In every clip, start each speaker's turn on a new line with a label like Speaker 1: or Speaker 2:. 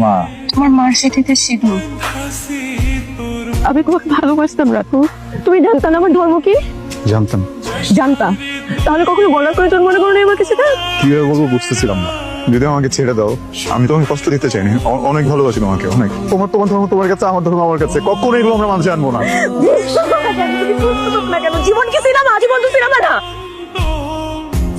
Speaker 1: মা,
Speaker 2: তোমার মার চিঠিতে সিঁদুর। আমি তোমাকে ভালোবাসতাম রাখো। তুমি জানতা না আমার ধর্ম কি?
Speaker 1: জানতাম।
Speaker 2: জানতা, তাহলে কখনো গলার করে তোর মনে করো না আমার সেটা?
Speaker 1: কিভাবে বলবো বুঝতেছিলাম না। যদি আমাকে ছেড়ে দাও, আমি তোমাকে কষ্ট দিতে চাইনি। অনেক ভালোবাসি তোমাকে, অনেক। তোমার তোমার ধর্ম তোমার কাছে, আমার ধর্ম আমার কাছে। কখনো এগুলো আমরা মানুষ আনবো না।
Speaker 2: জীবন কি সিনেমা? জীবন তো সিনেমা না।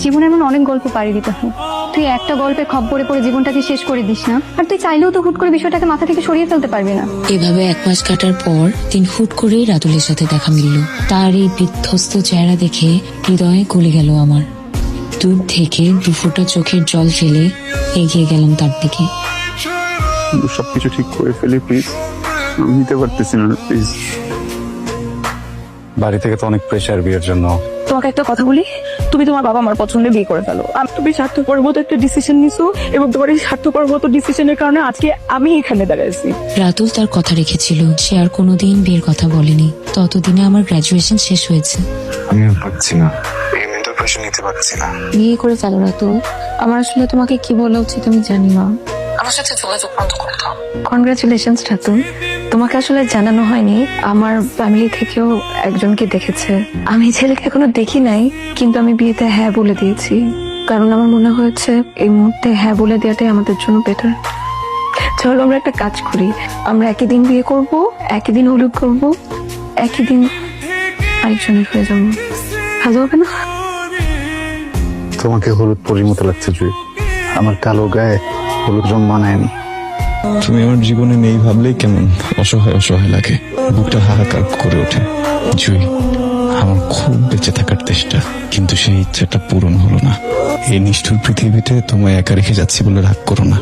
Speaker 3: জীবনে এমন অনেক গল্প পাড়ি দিতে হয়, তুই একটা গল্পে খপ্পরে পড়ে জীবনটাকে শেষ করে দিস না। আর তুই চাইলেও তো হুট করে বিষয়টাকে মাথা থেকে সরিয়ে ফেলতে পারবি না।
Speaker 4: এভাবে 1 মাস কাটার পর দিন হুট করেই রাতুলের সাথে দেখা মিলল। তার এই বিধ্বস্ত চেহারা দেখে হৃদয়ে গলে গেল আমার। দূর থেকে 2 ফোঁটা চোখের জল ফেলে এগিয়ে গেলাম তার দিকে।
Speaker 1: সবকিছু ঠিক করে ফেলি প্লিজ। আমি নিতে পারতেছি না প্লিজ। বাড়ি থেকে তো অনেক প্রেশার বিয়ের জন্য।
Speaker 2: তোমাকে একটা কথা বলি, তুমি তোমার বাবা মার পছন্দে বিয়ে করে ফেলো। তুমি স্বার্থপর মতো একটা ডিসিশন নিছো, এবং তোমার এই স্বার্থপর মতো ডিসিশনের কারণে আজকে আমি এখানে দাঁড়াইছি।
Speaker 4: রাতুল তার কথা রেখেছিল, সে আর কোনোদিন বিয়ের কথা বলেনি। ততদিনে আমার গ্রাজুয়েশন শেষ হয়েছে।
Speaker 1: আমি আর পারছি না, এই মেন্টাল প্রেশার নিতে পারছি না।
Speaker 4: বিয়ে করে ফেলো রাতুল। আমার আসলে তোমাকে কি বলা উচিত আমি জানি না। আমার সাথে যোগাযোগ বন্ধ করতে হবে।
Speaker 3: কনগ্রাচুলেশনস রাতুল, তোমাকে আসলে জানানো হয়নি, আমার ফ্যামিলি থেকেও একজনকে দেখেছে। আমি ছেলেকে এখনো দেখি নাই, কিন্তু আমি বিয়েতে হ্যাঁ বলে দিয়েছি, কারণ আমার মনে হয়েছে এই মুহূর্তে হ্যাঁ বলে দেওয়াটাই আমাদের জন্য বেটার। চলো আমরা একটা কাজ করি, আমরা একই দিন বিয়ে করব, একই দিন হলুদ করব, একই দিন আরেকজনের হয়ে যাবো। ভালো হবে না?
Speaker 1: তোমাকে হলুদ পরির মতো লাগছে জুই। আমার কালো গায়ে হলুদ রং মানায়নি।
Speaker 5: তুমি আমার জীবনে নেই ভাবলেই কেমন অসহায় অসহায় লাগে, বুকটা হাহাকার করে ওঠে। জুই, আমার খুব বেঁচে থাকার চেষ্টা, কিন্তু সেই ইচ্ছাটা পূরণ হলো না। এই নিষ্ঠুর পৃথিবীতে তোমায় একা রেখে যাচ্ছি বলে রাগ করো না।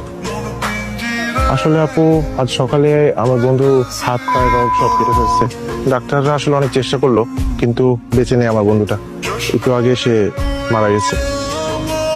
Speaker 6: আসলে আপু, আজ সকালে আমার বন্ধু হাত পায়ের রগ সব কেটে ফেলছে। ডাক্তাররা আসলে অনেক চেষ্টা করলো, কিন্তু বেঁচে নেই আমার বন্ধুটা। একটু আগে সে মারা গেছে।